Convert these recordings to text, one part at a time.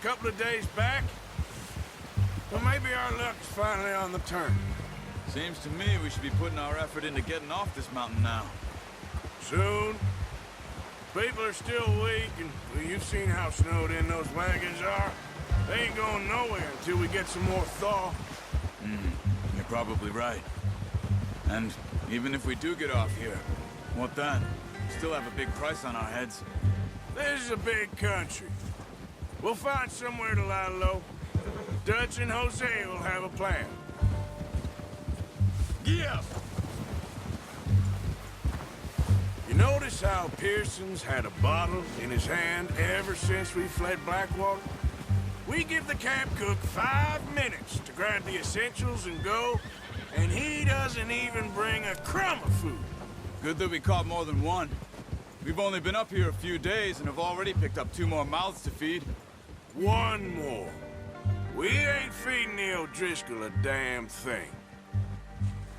couple of days back. Well, maybe our luck's finally on the turn. Seems to me we should be putting our effort into getting off this mountain now. Soon. People are still weak, and well, you've seen how snowed in those wagons are. They ain't going nowhere until we get some more thaw. You're probably right. And even if we do get off here, what then? We still have a big price on our heads. This is a big country. We'll find somewhere to lie low. Dutch and Jose will have a plan. Yeah! You notice how Pearson's had a bottle in his hand ever since we fled Blackwater? We give the camp cook 5 minutes to grab the essentials and go, and he doesn't even bring a crumb of food. Good that we caught more than one. We've only been up here a few days and have already picked up 2 more mouths to feed. 1 more. We ain't feeding the O'Driscoll a damn thing.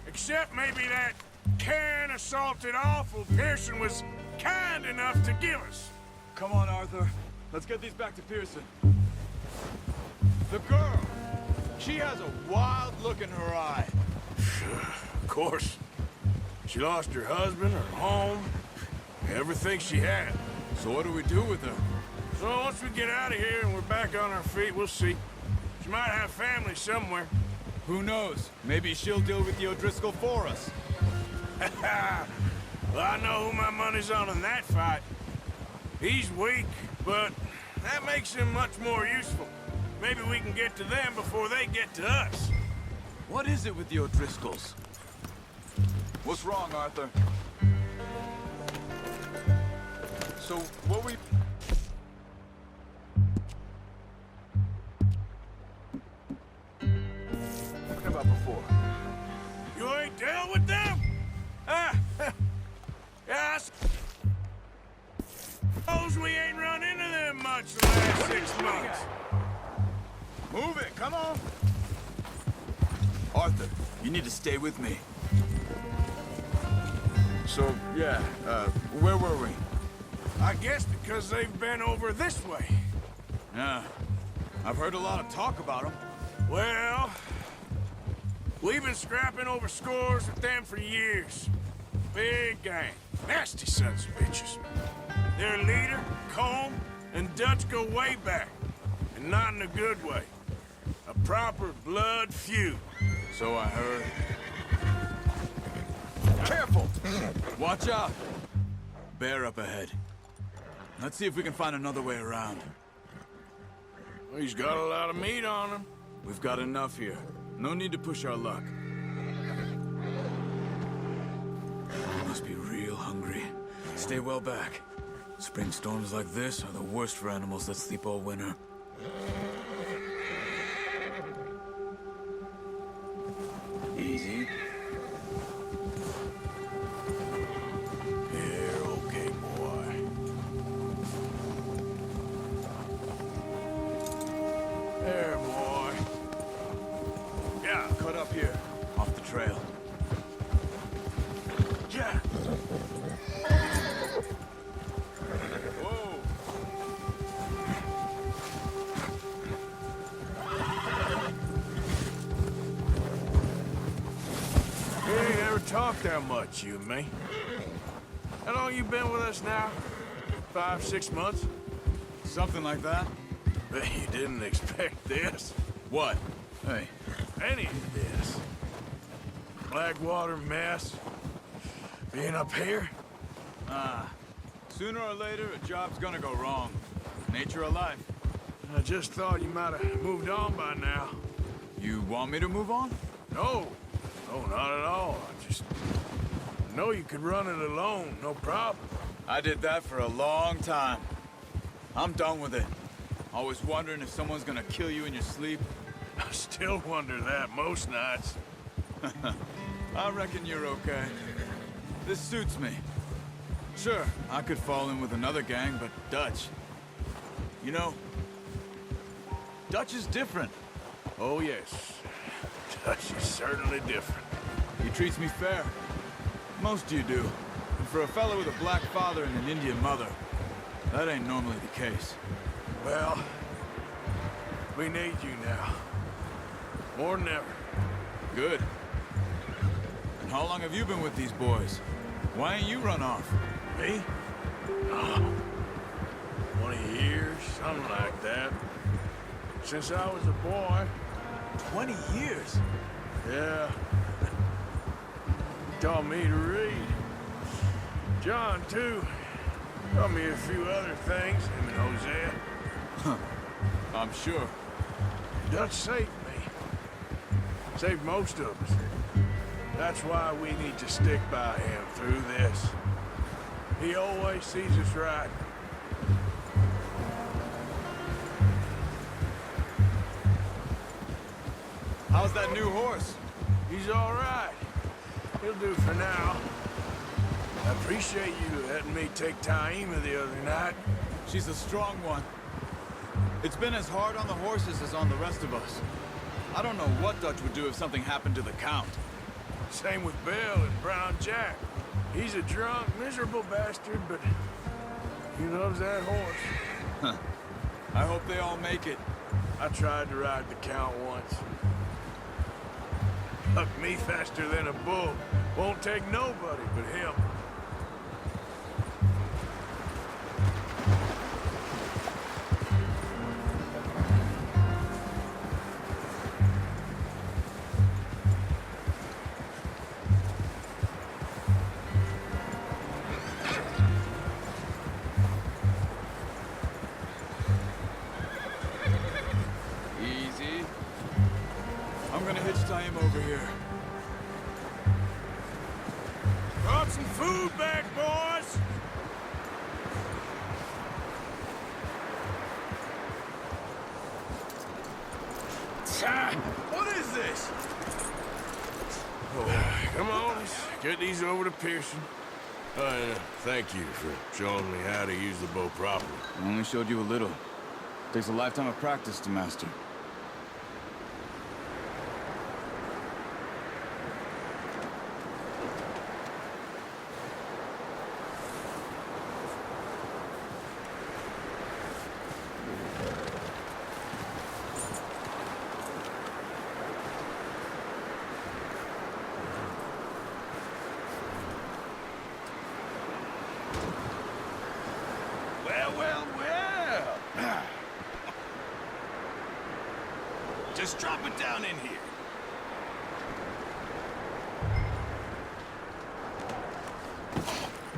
Except maybe that can of salted offal Pearson was kind enough to give us. Come on, Arthur. Let's get these back to Pearson. The girl! She has a wild look in her eye. Of course. She lost her husband, her home, everything she had. So what do we do with her? So once we get out of here and we're back on our feet, we'll see. She might have family somewhere. Who knows? Maybe she'll deal with the O'Driscoll for us. Well, I know who my money's on in that fight. He's weak, but that makes him much more useful. Maybe we can get to them before they get to us. What is it with the O'Driscolls? What's wrong, Arthur? So, what we... What about before? You ain't dealt with them? Ah, yeah, I suppose we ain't run into them much the last 6 months. Move it, come on! Arthur, you need to stay with me. So, yeah, where were we? I guess because they've been over this way. Yeah, I've heard a lot of talk about them. Well, we've been scrapping over scores with them for years. Big gang. Nasty sons of bitches. Their leader, Colm, and Dutch go way back. And not in a good way. A proper blood feud. So I heard. Careful! Watch out! Bear up ahead. Let's see if we can find another way around. Well, he's got a lot of meat on him. We've got enough here. No need to push our luck. We must be real hungry. Stay well back. Spring storms like this are the worst for animals that sleep all winter. Easy. Here, okay, boy. There, boy. Yeah, Cut up here, off the trail. yeah. Whoa! We ain't ever talked that much, you and me. How long you been with us now? 5, 6 months? Something like that? Bet you didn't expect this. What? Hey, Any of this. Blackwater mess. Being up here? sooner or later a job's gonna go wrong. Nature of life. I just thought you might have moved on by now. You want me to move on? No. No, not at all. I just know you could run it alone, no problem. I did that for a long time. I'm done with it. Always wondering if someone's gonna kill you in your sleep. I still wonder that most nights. I reckon you're okay. This suits me. Sure, I could fall in with another gang, but Dutch... You know, Dutch is different. Oh, yes. Dutch is certainly different. He treats me fair. Most you do. And for a fellow with a black father and an Indian mother, that ain't normally the case. Well, We need you now. More than ever. Good. And how long have you been with these boys? Why ain't you run off? Me? Oh, 20 years, something like that. Since I was a boy. 20 years? Yeah. He taught me to read. John, too. Taught me a few other things, him and Hosea. I'm sure. Dutch saved me. Saved most of us. That's why we need to stick by him through this. He always sees us right. How's that new horse? He's all right. He'll do for now. I appreciate you letting me take Taima the other night. She's a strong one. It's been as hard on the horses as on the rest of us. I don't know what Dutch would do if something happened to the Count. Same with Bill and Brown Jack. He's a drunk, miserable bastard, but he loves that horse. I hope they all make it. I tried to ride the Count once. Hucked me faster than a bull. Won't take nobody but him. Easy. I'm gonna hitch time over here. Brought some food back, boys! What is this? Come on, let's get these over to Pearson. Thank you for showing me how to use the bow properly. I only showed you a little. Takes a lifetime of practice to master. Well. Just drop it down in here.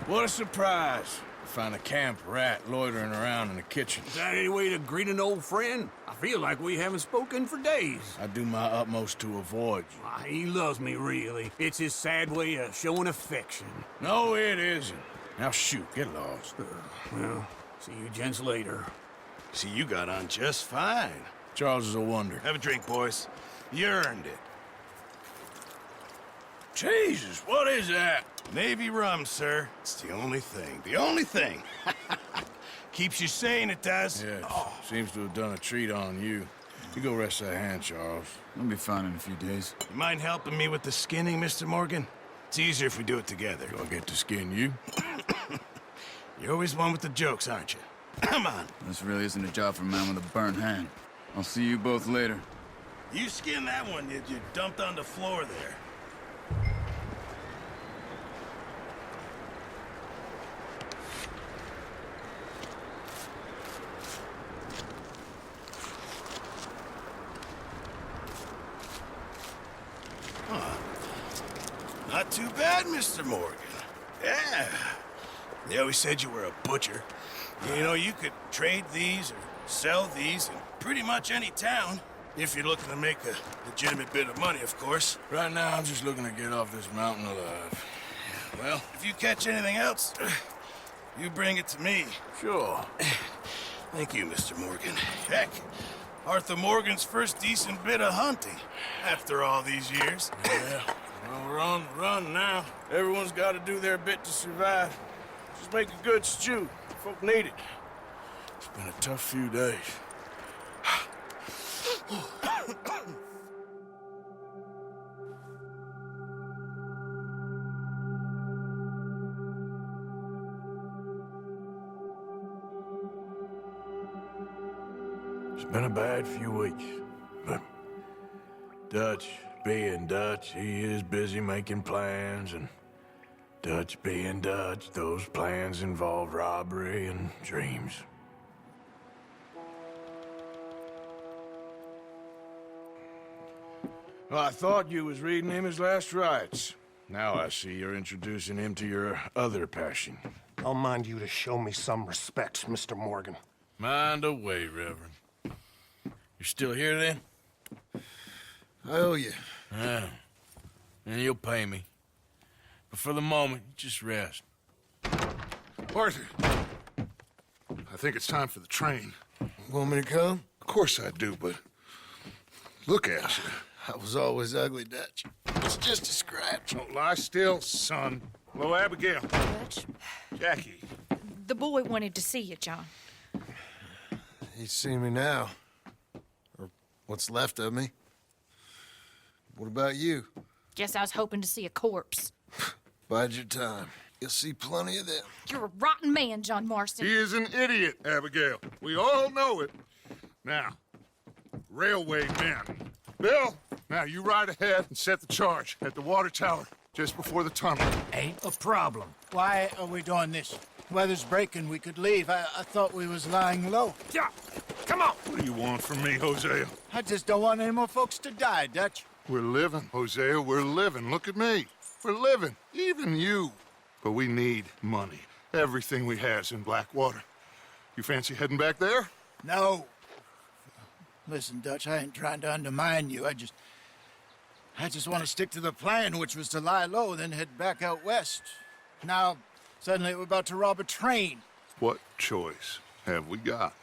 What a surprise. Find a camp rat loitering around in the kitchen. Is that any way to greet an old friend? I feel like we haven't spoken for days. I do my utmost to avoid you. Ah, he loves me, really. It's his sad way of showing affection. No, it isn't. Now shoot, get lost. Well, see you gents later. See, you got on just fine. Charles is a wonder. Have a drink, boys. You earned it. Jesus, what is that? Navy rum, sir. It's the only thing. The only thing. Keeps you sane, it does. Yes, seems to have done a treat on you. You go rest that hand, Charles. I'll be fine in a few days. You mind helping me with the skinning, Mr. Morgan? It's easier if we do it together. Do I get to skin you? You're always one with the jokes, aren't you? Come on. This really isn't a job for a man with a burnt hand. I'll see you both later. You skinned that one you dumped on the floor there. Not too bad, Mr. Morgan. Yeah. They always said you were a butcher. You know, you could trade these or sell these in pretty much any town. If you're looking to make a legitimate bit of money, of course. Right now, I'm just looking to get off this mountain alive. Well, if you catch anything else, you bring it to me. Sure. Thank you, Mr. Morgan. Heck, Arthur Morgan's first decent bit of hunting after all these years. Yeah. Well, we're on the run now. Everyone's got to do their bit to survive. Just make a good stew. Folk need it. It's been a tough few days. It's been a bad few weeks, but Dutch being Dutch, he is busy making plans, and Dutch being Dutch, those plans involve robbery and dreams. Well, I thought you was reading him his last rites. Now I see you're introducing him to your other passion. I'll mind you to show me some respect, Mr. Morgan. Mind away, Reverend. You're still here, then? I owe you. Yeah. And you'll pay me. But for the moment, just rest. Arthur, I think it's time for the train. Want me to come? Of course I do, but look at you. I was always ugly, Dutch. It's just a scratch. Don't lie still, son. Hello, Abigail. Dutch, Jackie. the boy wanted to see you, John. He's seen me now. Or what's left of me. What about you? Guess I was hoping to see a corpse. Bide your time. You'll see plenty of them. You're a rotten man, John Marston. He is an idiot, Abigail. We all know it. Now, railway men. Bill, now you ride ahead and set the charge at the water tower just before the tunnel. Ain't a problem. Why are we doing this? Weather's breaking, we could leave. I thought we was lying low. Yeah, come on. What do you want from me, Hosea? I just don't want any more folks to die, Dutch. We're living, Hosea, we're living. Look at me. We're living, even you. But we need money. Everything we has in Blackwater. You fancy heading back there? No. Listen, Dutch, I ain't trying to undermine you. I just want to stick to the plan, which was to lie low, then head back out west. Now, suddenly we're about to rob a train. What choice have we got?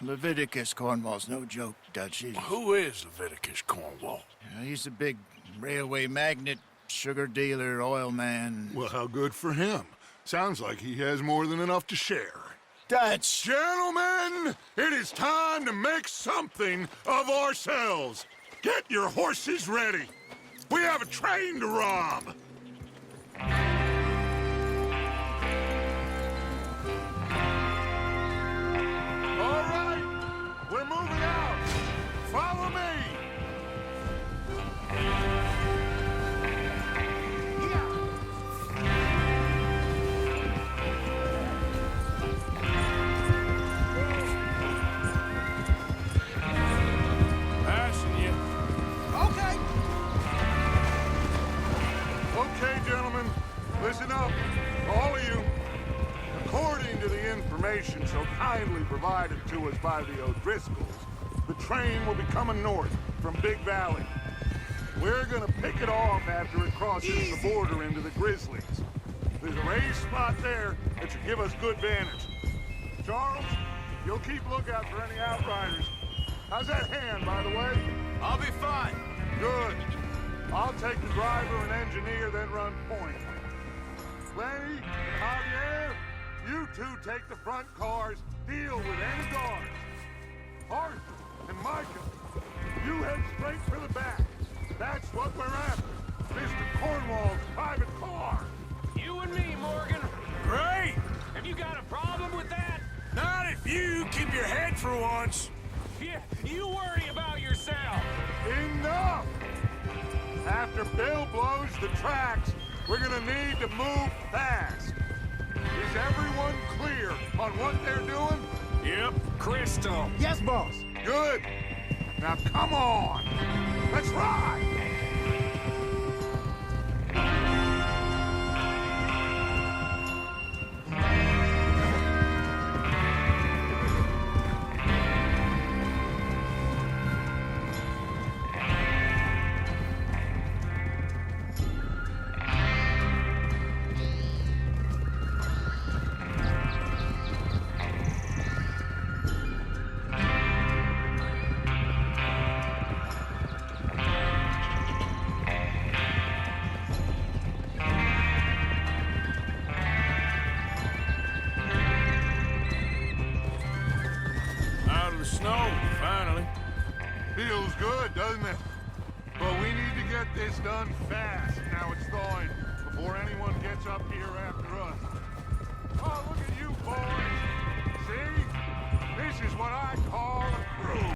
Leviticus Cornwall's no joke, Dutch. Who is Leviticus Cornwall? He's a big railway magnate, sugar dealer, oil man. Well, how good for him. Sounds like he has more than enough to share. Dutch! Gentlemen, it is time to make something of ourselves. Get your horses ready. We have a train to rob. All right, we're moving out. Follow me. Passing you. Okay, gentlemen, listen up, all of you. According to the information so kindly provided to us by the O'Driscolls, the train will be coming north from Big Valley. We're gonna pick it off after it crosses the border into the Grizzlies. There's a raised spot there that should give us good vantage. Charles, you'll keep lookout for any outriders. How's that hand, by the way? I'll be fine. Good. I'll take the driver and engineer, then run point. Lenny and Javier, you two take the front cars, deal with any guards. Arthur and Micah, you head straight for the back. That's what we're after. Mr. Cornwall's private car. You and me, Morgan. Great! Have you got a problem with that? Not if you keep your head for once. Yeah, you worry about yourself. Enough! After Bill blows the tracks, we're gonna need to move fast. Is everyone clear on what they're doing? Yep. Crystal. Yes, boss. Good. Now come on. Let's ride. Out of the snow, finally. Feels good, doesn't it? But we need to get this done fast. Now it's thawing before anyone gets up here after us. Oh, look at you boys. See? This is what I call a crew.